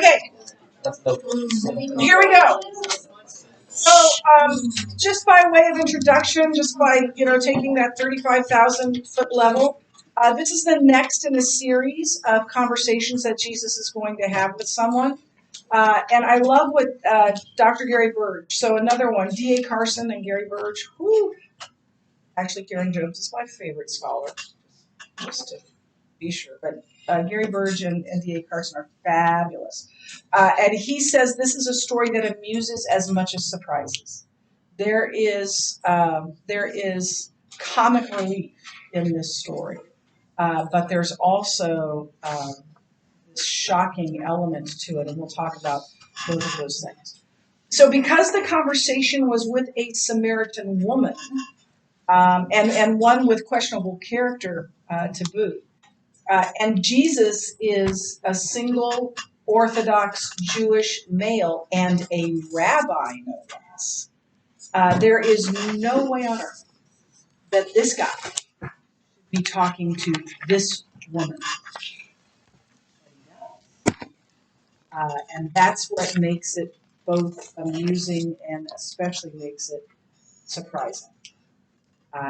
Okay, here we go. So, just by way of introduction, just by, taking that 35,000-foot level, this is the next in a series of conversations that Jesus is going to have with someone. And I love what Dr. Gary Burge, so another one, D.A. Carson and Gary Burge. Whoo. Actually, Karen Jones is my favorite scholar, just to be sure. But Gary Burge and D.A. Carson are fabulous. And he says this is a story that amuses as much as surprises. There is comic relief in this story, but there's also this shocking element to it, and we'll talk about both of those things. So because the conversation was with a Samaritan woman, and one with questionable character to boot, and Jesus is a single Orthodox Jewish male and a rabbi, no less. There is no way on earth that this guy would be talking to this woman. And that's what makes it both amusing and especially makes it surprising.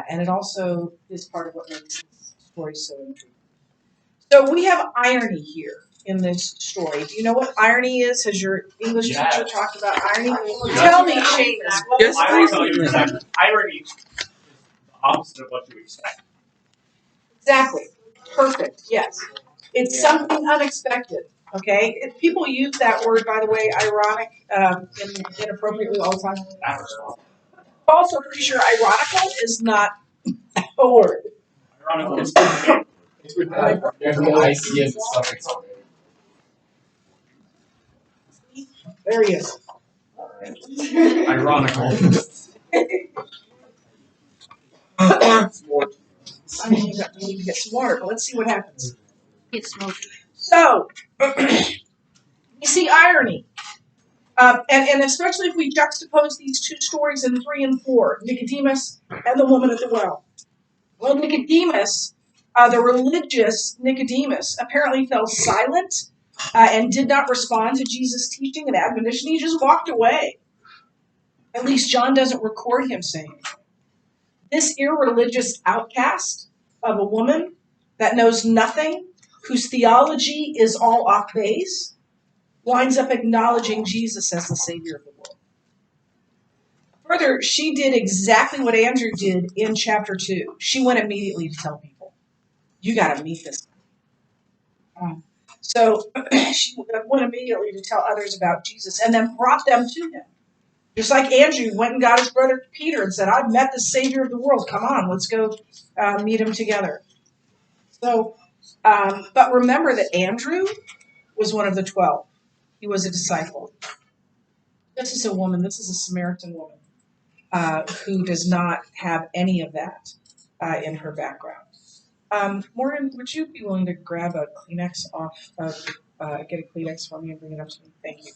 And it also is part of what makes this story so intriguing. So we have irony here in this story. Do you know what irony is? Has your English teacher talked about irony? Tell me, Seamus. Yes, irony is the opposite of what you expect. Exactly. Perfect. Yes. It's something unexpected. Okay? People use that word, by the way, ironic, inappropriately all the time. I'm also pretty sure ironical is not a word. Ironical is it's with the IC as the suffix already. There he is. Ironical. I need to get some water, but let's see what happens. Get smoky. So, you see irony. And especially if we juxtapose these two stories in 3 and 4, Nicodemus and the woman at the well. Well, Nicodemus, the religious Nicodemus, apparently fell silent and did not respond to Jesus' teaching and admonition. He just walked away. At least John doesn't record him saying it. This irreligious outcast of a woman that knows nothing, whose theology is all off base, winds up acknowledging Jesus as the Savior of the world. Further, she did exactly what Andrew did in chapter 2. She went immediately to tell people, you got to meet this guy. So she went immediately to tell others about Jesus and then brought them to him. Just like Andrew went and got his brother Peter and said, I've met the Savior of the world. Come on, let's go meet him together. So, but remember that Andrew was one of the 12. He was a disciple. This is a woman, this is a Samaritan woman who does not have any of that in her background. Morgan, would you be willing to grab a Kleenex get a Kleenex for me and bring it up to me? Thank you.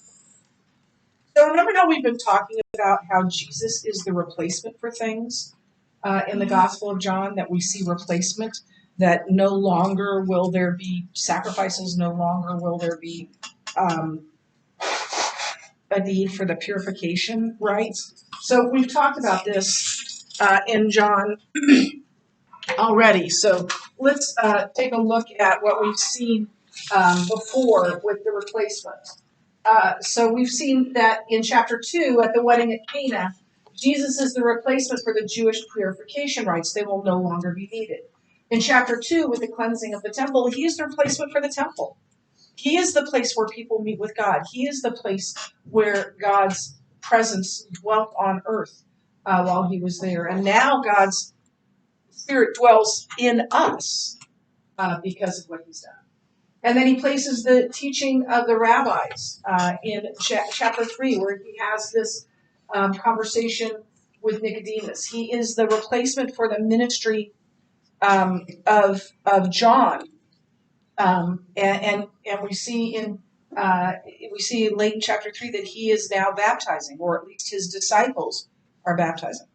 So remember how we've been talking about how Jesus is the replacement for things in the Gospel of John, that we see replacement, that no longer will there be sacrifices, no longer will there be a need for the purification rites. So we've talked about this in John already. So let's take a look at what we've seen before with the replacement. So we've seen that in chapter 2 at the wedding at Cana, Jesus is the replacement for the Jewish purification rites. They will no longer be needed. In chapter 2 with the cleansing of the temple, he is the replacement for the temple. He is the place where people meet with God. He is the place where God's presence dwelt on earth while he was there. And now God's Spirit dwells in us because of what he's done. And then he places the teaching of the rabbis in chapter 3, where he has this conversation with Nicodemus. He is the replacement for the ministry of John. And we see late in chapter 3 that he is now baptizing, or at least his disciples are baptizing.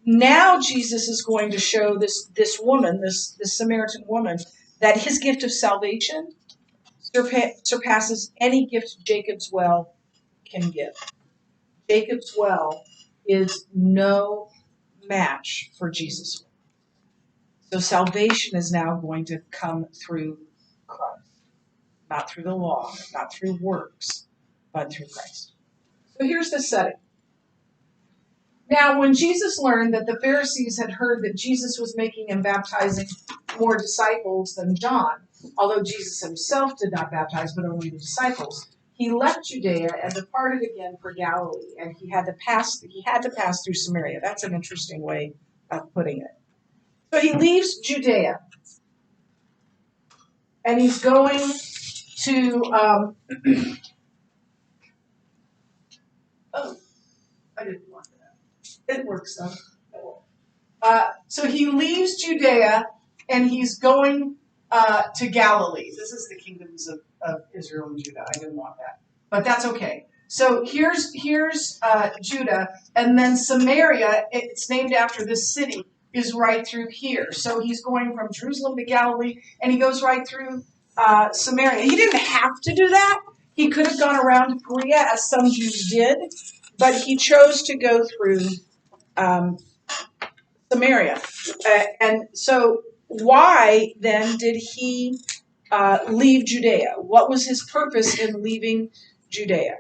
Now Jesus is going to show this woman, this Samaritan woman, that his gift of salvation surpasses any gift Jacob's well can give. Jacob's well is no match for Jesus. So salvation is now going to come through Christ, not through the law, not through works, but through Christ. So here's the setting. Now, when Jesus learned that the Pharisees had heard that Jesus was making and baptizing more disciples than John, although Jesus himself did not baptize, but only the disciples, he left Judea and departed again for Galilee, and he had to pass through Samaria. That's an interesting way of putting it. So he leaves Judea, and he's going to oh, I didn't want that. It works though. So he leaves Judea and he's going to Galilee. This is the kingdoms of Israel and Judah. I didn't want that, but that's okay. So here's Judah, and then Samaria. It's named after this city. Is right through here. So he's going from Jerusalem to Galilee, and he goes right through Samaria. He didn't have to do that. He could have gone around to Perea, as some Jews did, but he chose to go through Samaria. And so why then did he leave Judea? What was his purpose in leaving Judea?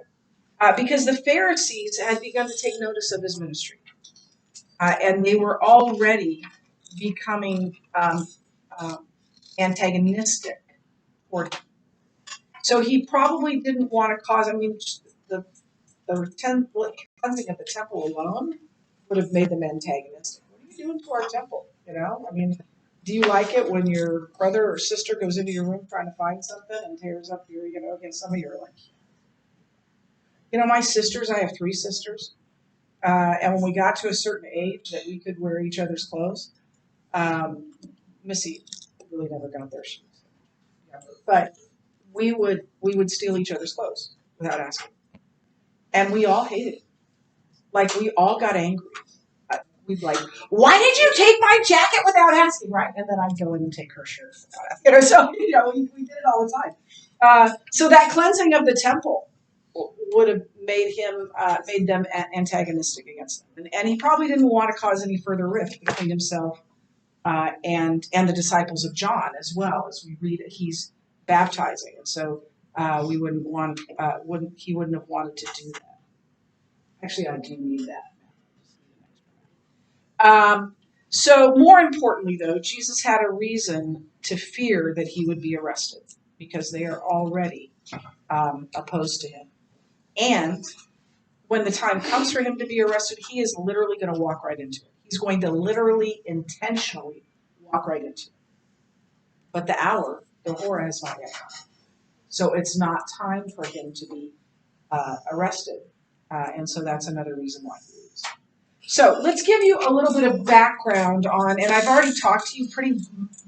Because the Pharisees had begun to take notice of his ministry. And they were already becoming antagonistic toward him. So he probably didn't want to cause, the cleansing of the temple alone would have made them antagonistic. What are you doing to our temple? Do you like it when your brother or sister goes into your room trying to find something and tears up your, against some of your, my sisters, I have 3 sisters. And when we got to a certain age that we could wear each other's clothes, Missy really never got there. She was younger. But we would steal each other's clothes without asking. And we all hated it. We all got angry. We'd why did you take my jacket without asking, right? And then I'd go in and take her shirt without asking. So, we did it all the time. So that cleansing of the temple would have made them antagonistic against them. And he probably didn't want to cause any further rift between himself and the disciples of John as well. As we read it, he's baptizing. And so he wouldn't have wanted to do that. Actually, I do need that. So more importantly, though, Jesus had a reason to fear that he would be arrested because they are already opposed to him. And when the time comes for him to be arrested, he is literally going to walk right into it. He's going to literally, intentionally walk right into it. But the hora has not yet come. So it's not time for him to be arrested. And so that's another reason why he leaves. So let's give you a little bit of background on, and I've already talked to you pretty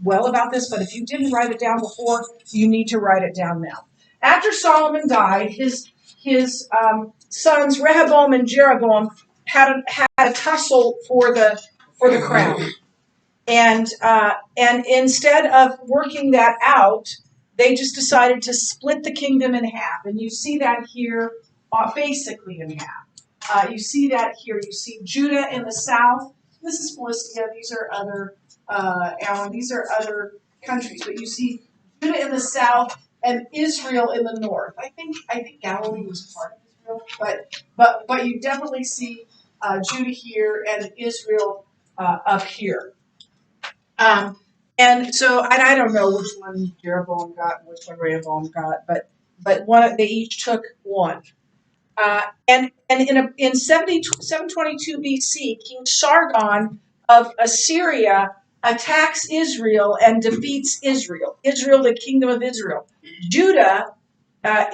well about this, but if you didn't write it down before, you need to write it down now. After Solomon died, his sons Rehoboam and Jeroboam had a tussle for the crown, and instead of working that out, they just decided to split the kingdom in half, and you see that here, basically in half. You see that here. You see Judah in the south. This is Philistia. These are other These are other countries, but you see Judah in the south and Israel in the north. I think Galilee was part of Israel, but you definitely see Judah here and Israel up here. And I don't know which one Jeroboam got and which one Rehoboam got, but they each took one. And in 722 BC, King Sargon of Assyria attacks Israel and defeats Israel. Israel, the kingdom of Israel. Judah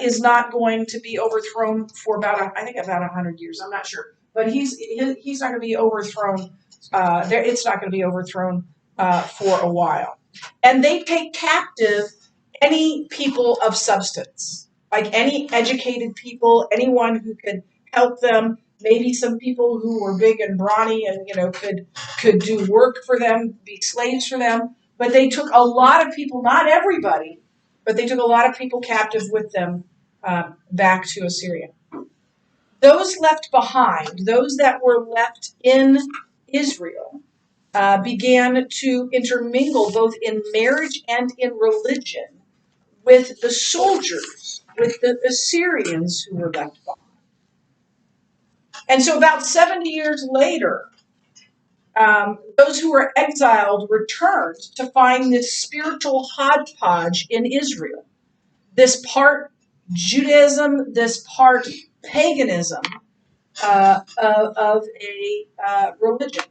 is not going to be overthrown for about 100 years. I'm not sure, but he's not going to be overthrown. It's not going to be overthrown for a while. And they take captive any people of substance, like any educated people, anyone who could help them, maybe some people who were big and brawny and could do work for them, be slaves for them. But they took a lot of people, not everybody, but they took a lot of people captive with them back to Assyria. Those left behind, those that were left in Israel, began to intermingle both in marriage and in religion with the soldiers, with the Assyrians who were left behind. And so about 70 years later, those who were exiled returned to find this spiritual hodgepodge in Israel. This part Judaism, this part paganism of a religion.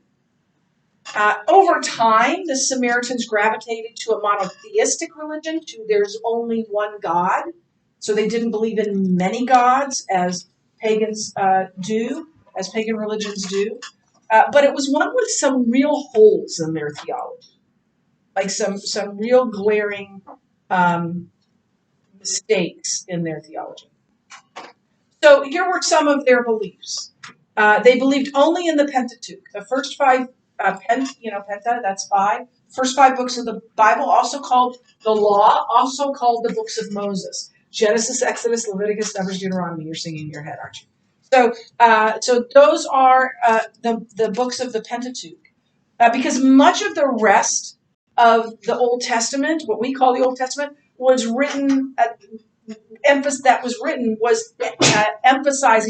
Over time, the Samaritans gravitated to a monotheistic religion, to there's only one God. So they didn't believe in many gods as pagans do, as pagan religions do. But it was one with some real holes in their theology, like some real glaring mistakes in their theology. So here were some of their beliefs. They believed only in the Pentateuch, the first five, Penta, that's five. First five books of the Bible, also called the Law, also called the books of Moses. Genesis, Exodus, Leviticus, Numbers, Deuteronomy. You're singing in your head, aren't you? So those are the books of the Pentateuch. Because much of the rest of the Old Testament, what we call the Old Testament, was written emphasizing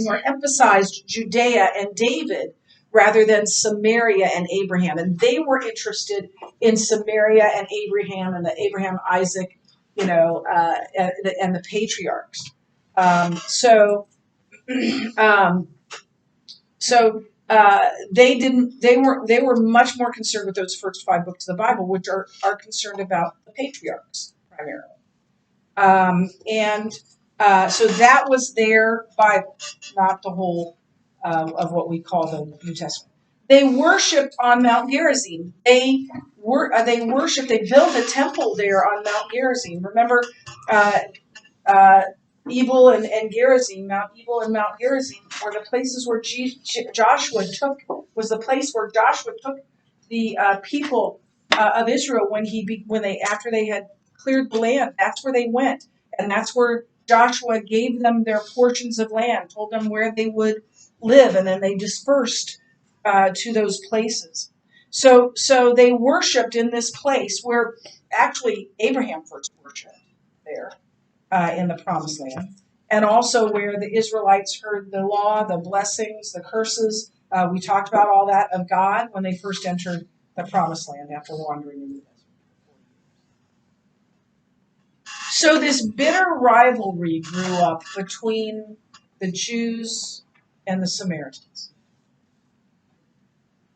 or emphasized Judea and David rather than Samaria and Abraham. And they were interested in Samaria and Abraham and the Abraham, Isaac, and the patriarchs. They were much more concerned with those first five books of the Bible, which are concerned about the patriarchs primarily. So that was their Bible, not the whole of what we call the New Testament. They worshipped on Mount Gerizim. They built a temple there on Mount Gerizim. Remember, Ebal and Gerizim, Mount Ebal and Mount Gerizim were the places where Joshua took the people of Israel after they had cleared the land. That's where they went, and that's where Joshua gave them their portions of land, told them where they would live, and then they dispersed to those places. So they worshipped in this place where actually Abraham first worshipped there in the Promised Land, and also where the Israelites heard the law, the blessings, the curses. We talked about all that of God when they first entered the Promised Land after wandering in the desert. So this bitter rivalry grew up between the Jews and the Samaritans.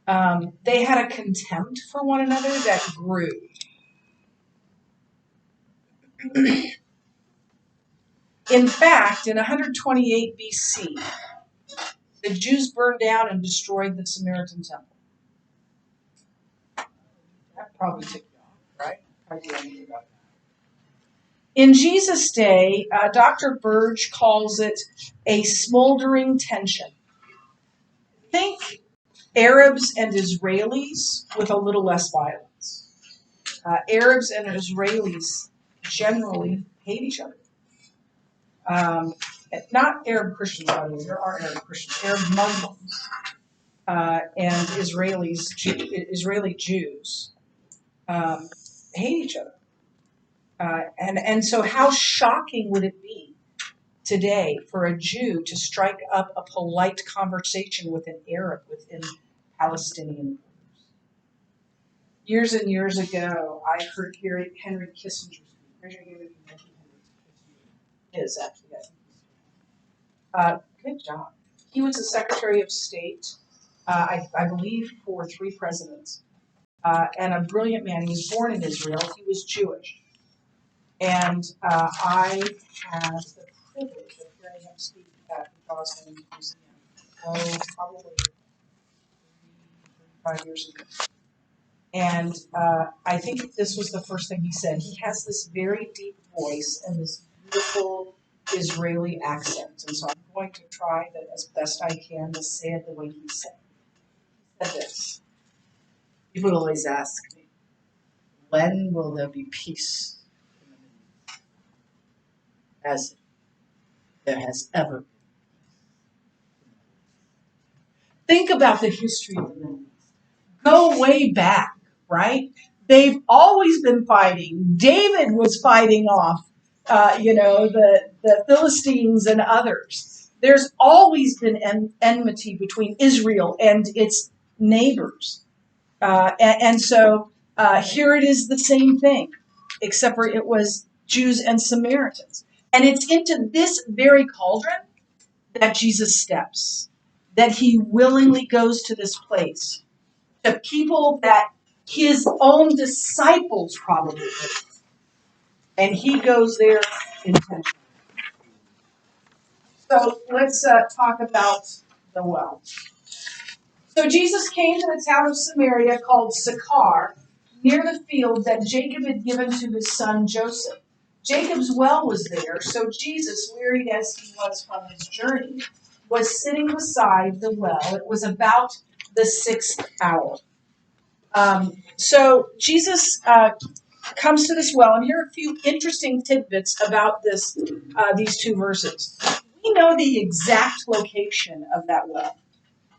They had a contempt for one another that grew. In fact, in 128 BC, the Jews burned down and destroyed the Samaritan temple. That probably took you off, right? In Jesus' day, Dr. Burge calls it a smoldering tension. Think Arabs and Israelis with a little less violence. Arabs and Israelis generally hate each other. Not Arab Christians, by the way. There are Arab Christians. Arab Muslims and Israeli Jews hate each other. And so how shocking would it be today for a Jew to strike up a polite conversation with an Arab within Palestinian borders? Years and years ago, I heard Henry Kissinger speak. Raise your hand if you mentioned Henry Kissinger. Is actually, good job. He was the Secretary of State, I believe, for 3 presidents, and a brilliant man. He was born in Israel. He was Jewish. And I had the privilege of hearing him speak at the Boston Museum, probably 35 years ago. And I think this was the first thing he said. He has this very deep voice and this beautiful Israeli accent. And so I'm going to try that as best I can to say it the way he said it. He said this. People always ask me, when will there be peace in the Middle East? as there has ever been. Think about the history of the Middle East. Go way back, right? They've always been fighting. David was fighting off, the Philistines and others. There's always been enmity between Israel and its neighbors. So here it is the same thing, except for it was Jews and Samaritans. And it's into this very cauldron that Jesus steps, that he willingly goes to this place, to people that his own disciples probably did. And he goes there intentionally. So let's talk about the well. So Jesus came to the town of Samaria called Sychar, near the field that Jacob had given to his son Joseph. Jacob's well was there, so Jesus, wearied as he was from his journey, was sitting beside the well. It was about the sixth hour. So Jesus comes to this well, and here are a few interesting tidbits about these two verses. We know the exact location of that well.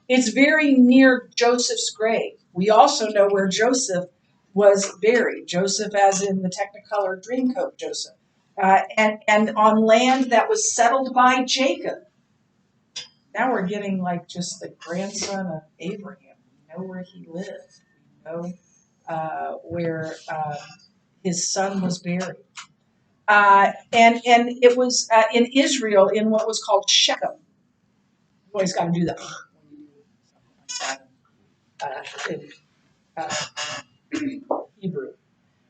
It's very near Joseph's grave. We also know where Joseph was buried. Joseph, as in the Technicolor Dreamcoat Joseph. And on land that was settled by Jacob. Now we're getting like just the grandson of Abraham. We know where he lived. We know where his son was buried. And it was in Israel in what was called Shechem. You always got to do that in Hebrew.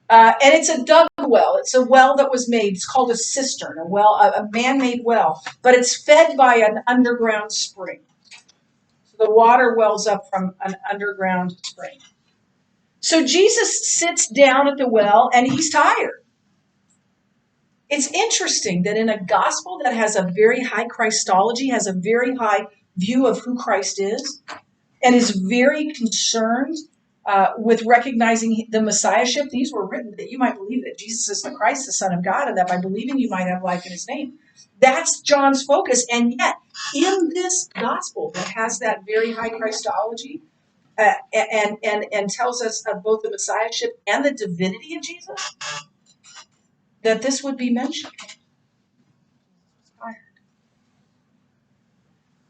And it's a dug well. It's a well that was made. It's called a cistern, a man-made well. But it's fed by an underground spring. So the water wells up from an underground spring. So Jesus sits down at the well, and he's tired. It's interesting that in a gospel that has a very high Christology, has a very high view of who Christ is, and is very concerned with recognizing the Messiahship. These were written that you might believe that Jesus is the Christ, the Son of God, and that by believing you might have life in his name. That's John's focus. And yet, in this gospel that has that very high Christology and tells us of both the Messiahship and the divinity of Jesus, that this would be mentioned.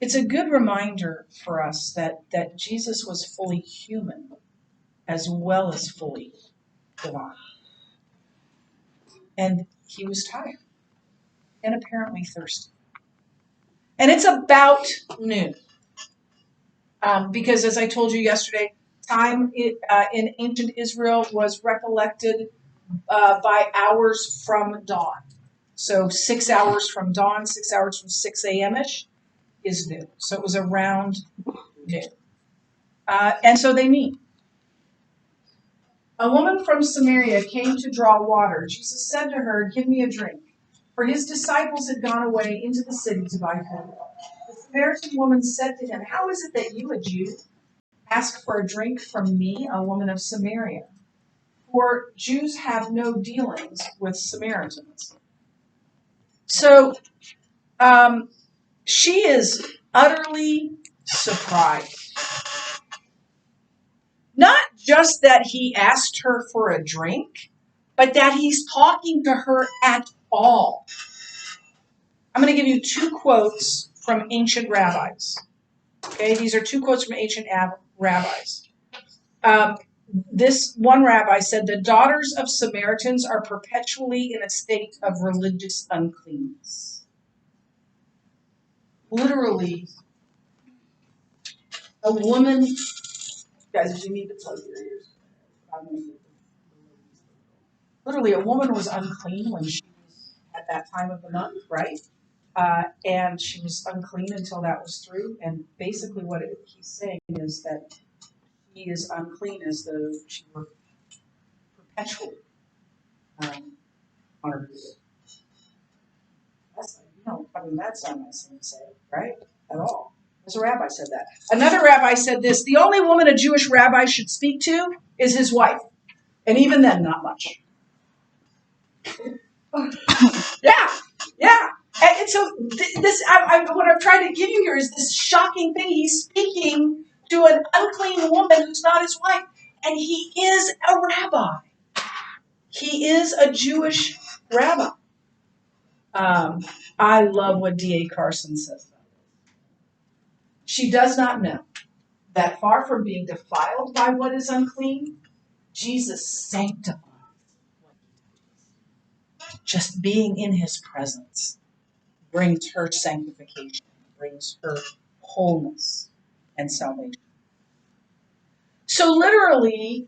It's a good reminder for us that Jesus was fully human as well as fully divine. And he was tired and apparently thirsty. And it's about noon. Because as I told you yesterday, time in ancient Israel was recollected by hours from dawn. So 6 hours from dawn, 6 hours from 6 a.m.-ish is noon. So it was around noon. And so they meet. A woman from Samaria came to draw water. Jesus said to her, "Give me a drink." For his disciples had gone away into the city to buy food. The Samaritan woman said to him, "How is it that you, a Jew, ask for a drink from me, a woman of Samaria? For Jews have no dealings with Samaritans." So she is utterly surprised. Not just that he asked her for a drink, but that he's talking to her at all. I'm going to give you two quotes from ancient rabbis. Okay, these are two quotes from ancient rabbis. This one rabbi said, "The daughters of Samaritans are perpetually in a state of religious uncleanness." Literally, a woman, guys, you need to plug your ears. Literally, a woman was unclean when she was at that time of the month, right? And she was unclean until that was through. And basically what he's saying is that he is unclean as though she were perpetually on her period. That's not nice thing to say, right? At all. As a rabbi said that. Another rabbi said this: "The only woman a Jewish rabbi should speak to is his wife. And even then, not much." Yeah. Yeah. And so what I'm trying to give you here is this shocking thing. He's speaking to an unclean woman who's not his wife, and he is a rabbi. He is a Jewish rabbi. I love what D.A. Carson says. She does not know that far from being defiled by what is unclean, Jesus sanctifies what he does. Just being in his presence brings her sanctification, brings her wholeness and salvation. So literally,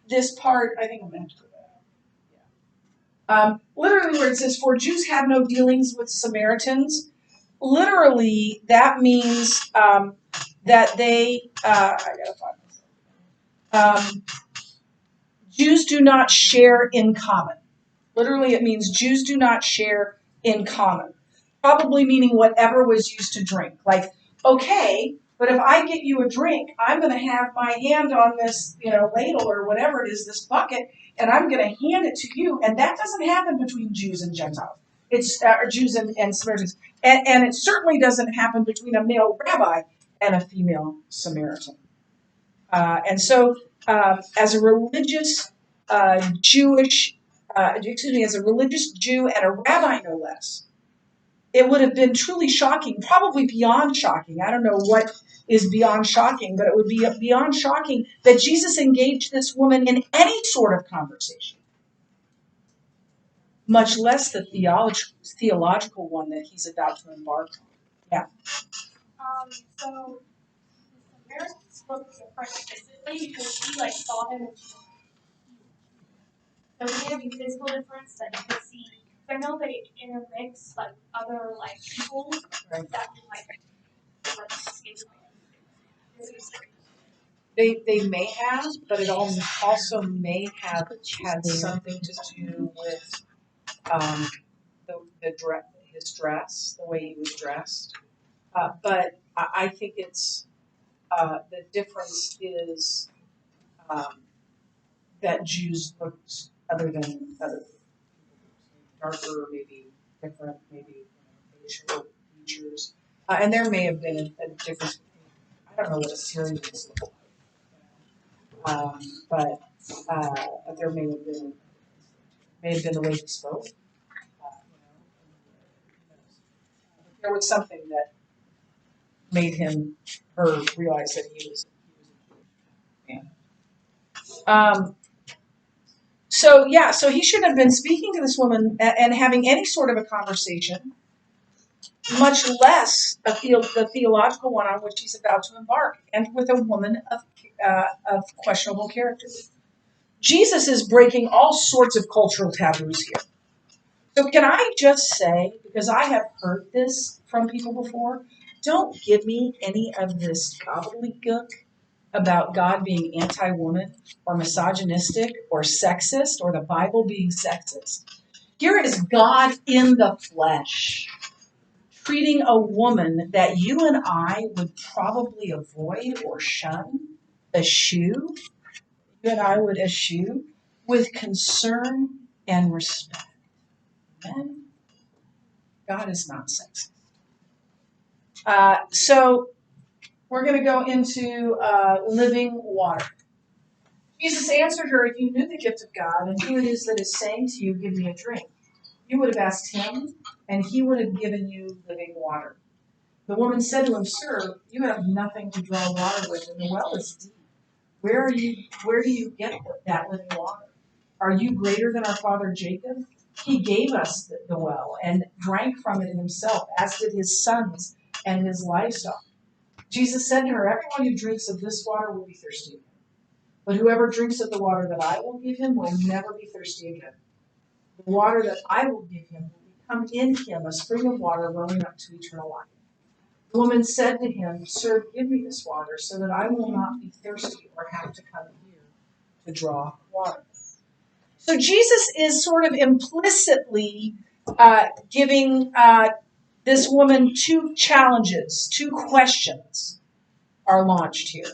this part, I think I'm going to put that out. Literally where it says, for Jews have no dealings with Samaritans, literally that means that they, I gotta find this. Jews do not share in common. Literally, it means Jews do not share in common. Probably meaning whatever was used to drink. Like, okay, but if I get you a drink, I'm going to have my hand on this, ladle or whatever it is, this bucket, and I'm going to hand it to you. And that doesn't happen between Jews and Gentiles. It's Jews and Samaritans. And it certainly doesn't happen between a male rabbi and a female Samaritan. As a religious Jewish, as a religious Jew and a rabbi no less, it would have been truly shocking, probably beyond shocking. I don't know what is beyond shocking, but it would be beyond shocking that Jesus engaged this woman in any sort of conversation, much less the theological one that he's about to embark on. Yeah. So the Samaritans spoke different physically because he saw him and she so we have a physical difference that you can see. I know they intermix other people Right. that escape. They may have, but it also may have had something to do with his dress, the way he was dressed. But I think it's the difference is that Jews looked other than other people, darker, maybe different, maybe facial features, and there may have been a difference. I don't know what a Syrian is look like, but there may have been the way he spoke. There was something that made her realize that he was a man. So he should have been speaking to this woman and having any sort of a conversation, much less the theological one on which he's about to embark, and with a woman of questionable character. Jesus is breaking all sorts of cultural taboos here. So can I just say, because I have heard this from people before, don't give me any of this gobbledygook about God being anti-woman or misogynistic or sexist or the Bible being sexist. Here is God in the flesh treating a woman that you and I would probably avoid or shun, eschew, you and I would eschew, with concern and respect. Amen? God is not sexist. So we're going to go into living water. Jesus answered her, if you knew the gift of God and who it is that is saying to you, give me a drink, you would have asked him, and he would have given you living water. The woman said to him, sir, you have nothing to draw water with, and the well is deep. Where do you get that living water? Are you greater than our father Jacob? He gave us the well and drank from it himself, as did his sons and his livestock. Jesus said to her, everyone who drinks of this water will be thirsty again. But whoever drinks of the water that I will give him will never be thirsty again. The water that I will give him will become in him a spring of water welling up to eternal life. The woman said to him, sir, give me this water so that I will not be thirsty or have to come here to draw water. So Jesus is sort of implicitly giving this woman two challenges, two questions are launched here.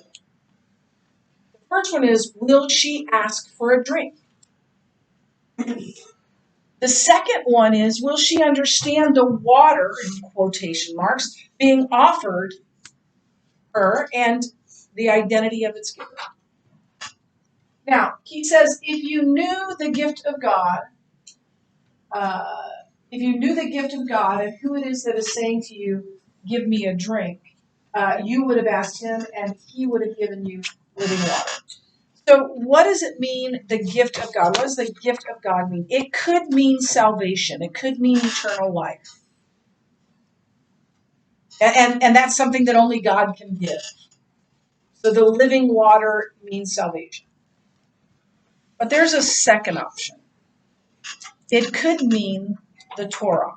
The first one is, will she ask for a drink? The second one is, will she understand the water, in quotation marks, being offered her and the identity of its giver? Now, he says, if you knew the gift of God, and who it is that is saying to you, give me a drink, you would have asked him, and he would have given you living water. So what does it mean, the gift of God? What does the gift of God mean? It could mean salvation. It could mean eternal life. And that's something that only God can give. So the living water means salvation. But there's a second option. It could mean the Torah,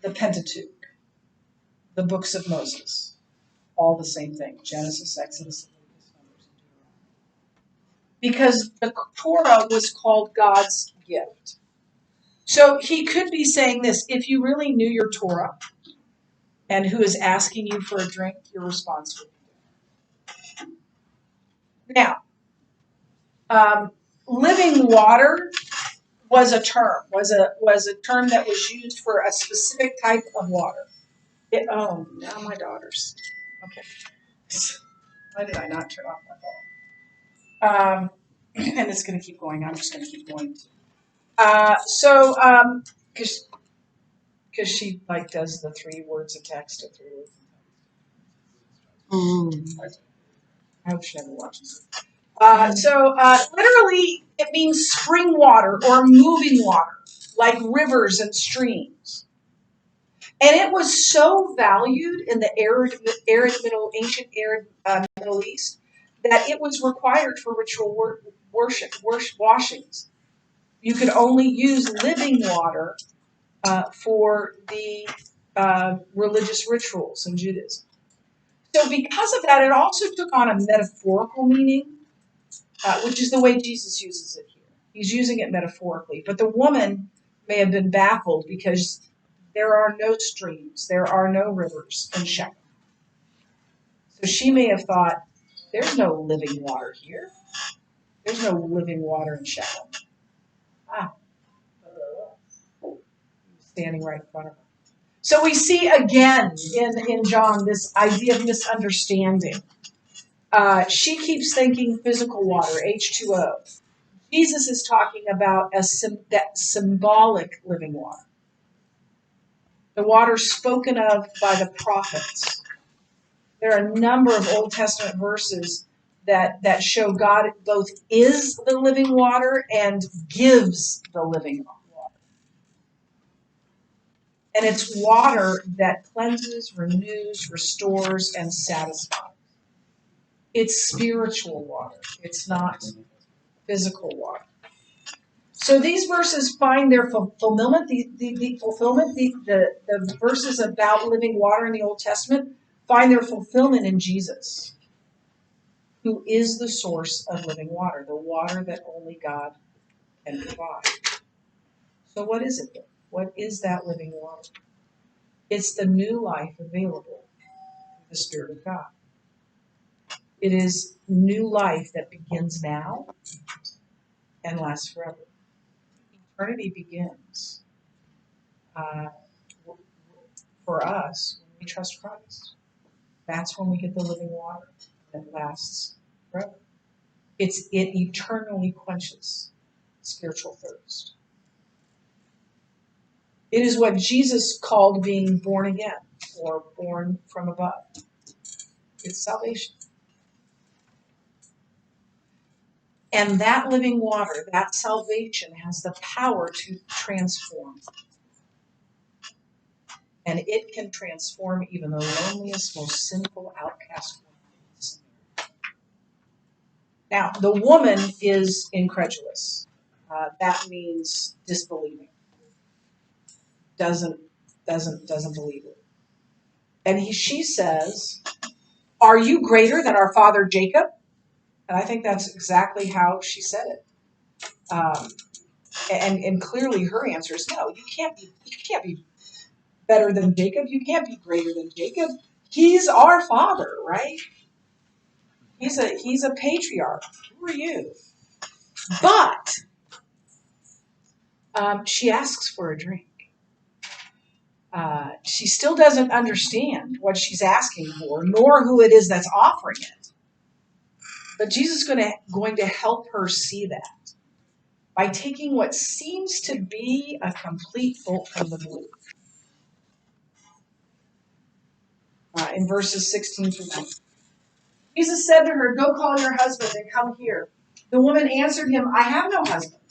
the Pentateuch, the books of Moses. All the same thing. Genesis, Exodus, Leviticus, Numbers, and Deuteronomy. Because the Torah was called God's gift. So he could be saying this, if you really knew your Torah and who is asking you for a drink, your response would be different. Now, living water was a term that was used for a specific type of water. Now my daughters. Okay. Why did I not turn off my phone? And it's going to keep going. I'm just going to keep going. Because she does the 3 words of text at 3 words of text. I hope she never watches it. Literally, it means spring water or moving water, like rivers and streams. And it was so valued in the ancient Middle East that it was required for ritual worship washings. You could only use living water for the religious rituals in Judaism. So because of that, it also took on a metaphorical meaning, which is the way Jesus uses it here. He's using it metaphorically. But the woman may have been baffled because there are no streams, there are no rivers in Shechem. So she may have thought, there's no living water here. There's no living water in Shechem. Standing right in front of her. So we see again in John this idea of misunderstanding. She keeps thinking physical water, H2O. Jesus is talking about that symbolic living water. The water spoken of by the prophets. There are a number of Old Testament verses that show God both is the living water and gives the living water. And it's water that cleanses, renews, restores, and satisfies. It's spiritual water. It's not physical water. So these verses find their fulfillment. The verses about living water in the Old Testament find their fulfillment in Jesus, who is the source of living water, the water that only God can provide. So what is it? What is that living water? It's the new life available through the Spirit of God. It is new life that begins now and lasts forever. Eternity begins for us when we trust Christ. That's when we get the living water that lasts forever. It eternally quenches spiritual thirst. It is what Jesus called being born again or born from above. It's salvation. And that living water, that salvation, has the power to transform. And it can transform even the loneliest, most sinful outcast woman. Now, the woman is incredulous. That means disbelieving. Doesn't believe it. And she says, "Are you greater than our father Jacob?" And I think that's exactly how she said it. And clearly her answer is no. You can't be better than Jacob. You can't be greater than Jacob. He's our father, right? He's a patriarch. Who are you? But she asks for a drink. She still doesn't understand what she's asking for, nor who it is that's offering it. But Jesus is going to help her see that by taking what seems to be a complete bolt from the blue. In verses 16 through 19. Jesus said to her, "Go call your husband and come here." The woman answered him, "I have no husband."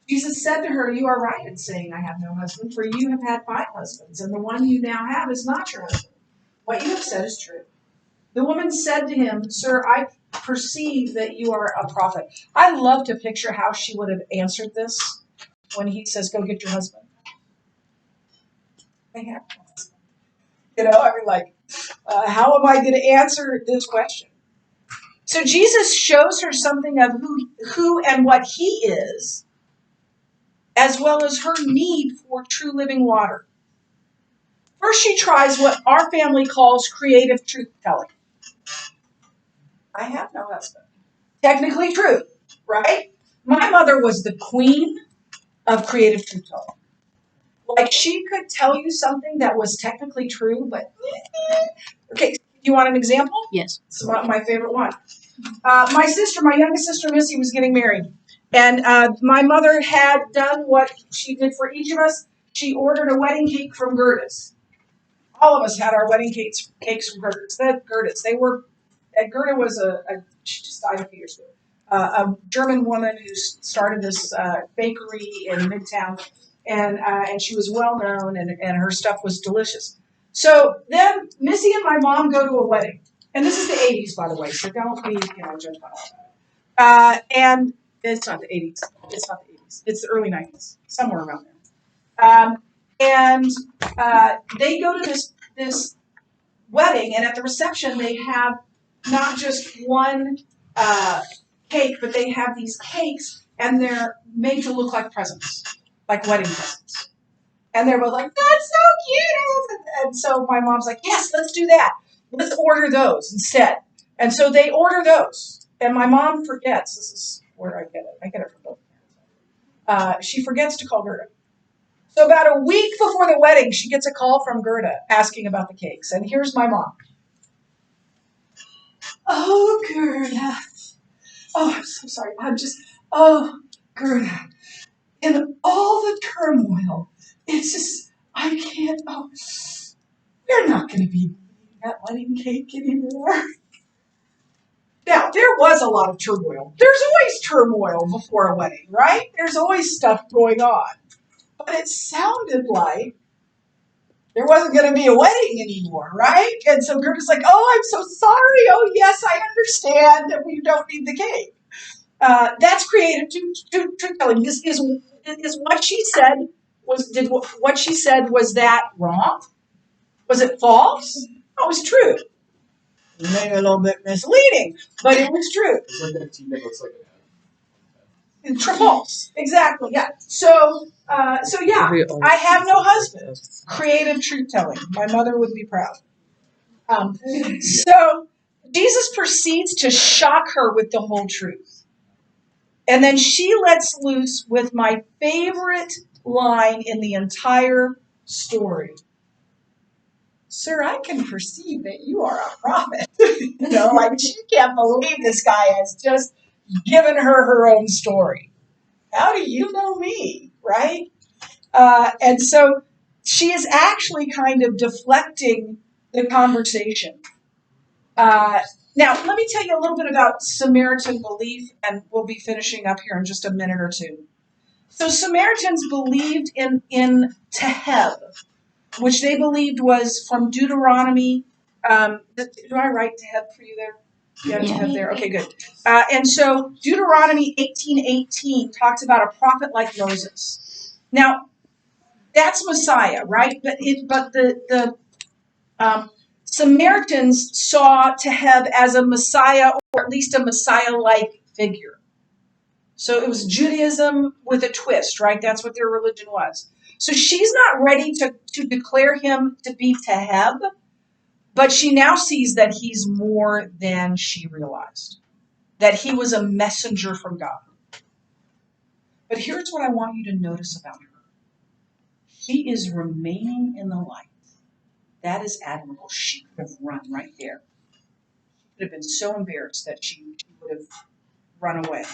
Jesus said to her, "You are right in saying, 'I have no husband,' for you have had 5 husbands, and the one you now have is not your husband. What you have said is true." The woman said to him, "Sir, I perceive that you are a prophet." I love to picture how she would have answered this when he says, "Go get your husband." I have no husband. How am I going to answer this question? So Jesus shows her something of who and what he is, as well as her need for true living water. First, she tries what our family calls creative truth-telling. I have no husband. Technically true, right? My mother was the queen of creative truth-telling. Like, she could tell you something that was technically true, but... Okay, you want an example? Yes. It's my favorite one. My youngest sister Missy, was getting married. And my mother had done what she did for each of us. She ordered a wedding cake from Gerda's. All of us had our wedding cakes from Gerda's. Gerda was she just died a few years ago. A German woman who started this bakery in Midtown, and she was well known, and her stuff was delicious. So then Missy and my mom go to a wedding, and this is the 80s, by the way, so don't be judgmental. And it's not the 80s. It's not the 80s. It's the early 90s, somewhere around there. They go to this wedding, and at the reception they have not just one cake, but they have these cakes, and they're made to look like presents, like wedding presents. And they're both like, "That's so cute!" And so my mom's like, "Yes, let's do that. Let's order those instead." And so they order those, and my mom forgets. This is where I get it. I get it from both parents. She forgets to call Gerda. So about a week before the wedding, she gets a call from Gerda asking about the cakes. And here's my mom. "Oh, Gerda. Oh, I'm so sorry. Gerda. In all the turmoil, it's just, I can't, we're not going to be eating that wedding cake anymore." Now, there was a lot of turmoil. There's always turmoil before a wedding, right? There's always stuff going on. But it sounded like there wasn't going to be a wedding anymore, right? And so Gerda's like, "Oh, I'm so sorry. Oh, yes, I understand that we don't need the cake." That's creative truth-telling. This is what she said. What she said, was that wrong? Was it false? No, it was true. Maybe a little bit misleading, but it was true. It's like that teammate looks like an False. Exactly. Yeah. So yeah, I have no husband. Creative truth-telling. My mother would be proud. So Jesus proceeds to shock her with the whole truth. And then she lets loose with my favorite line in the entire story. "Sir, I can perceive that you are a prophet." She can't believe this guy has just given her own story. "How do you know me?" Right? And so she is actually kind of deflecting the conversation. Now, let me tell you a little bit about Samaritan Belief, and we'll be finishing up here in just a minute or two. So Samaritans believed in Teheb, which they believed was from Deuteronomy. Do I write Teheb for you there? Yeah, Teheb there. Okay, good. And so Deuteronomy 18:18 talks about a prophet like Moses. Now, that's Messiah, right? But the Samaritans saw Teheb as a Messiah, or at least a Messiah-like figure. So it was Judaism with a twist, right? That's what their religion was. So she's not ready to declare him to be Teheb, but she now sees that he's more than she realized, that he was a messenger from God. But here's what I want you to notice about her. She is remaining in the light. That is admirable. She could have run right there. She could have been so embarrassed that she would have run away.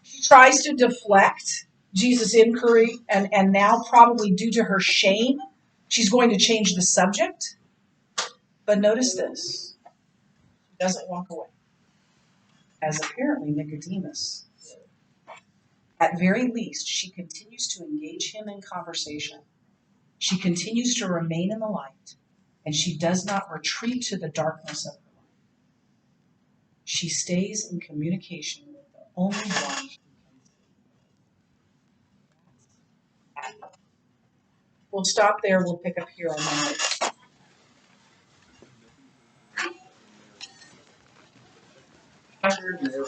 She tries to deflect Jesus' inquiry, and now, probably due to her shame, she's going to change the subject. But notice this. She doesn't walk away, as apparently Nicodemus did. At very least, she continues to engage him in conversation. She continues to remain in the light, and she does not retreat to the darkness of her life. She stays in communication with the only one who can save her. We'll stop there. We'll pick up here on Monday. Chapter 0.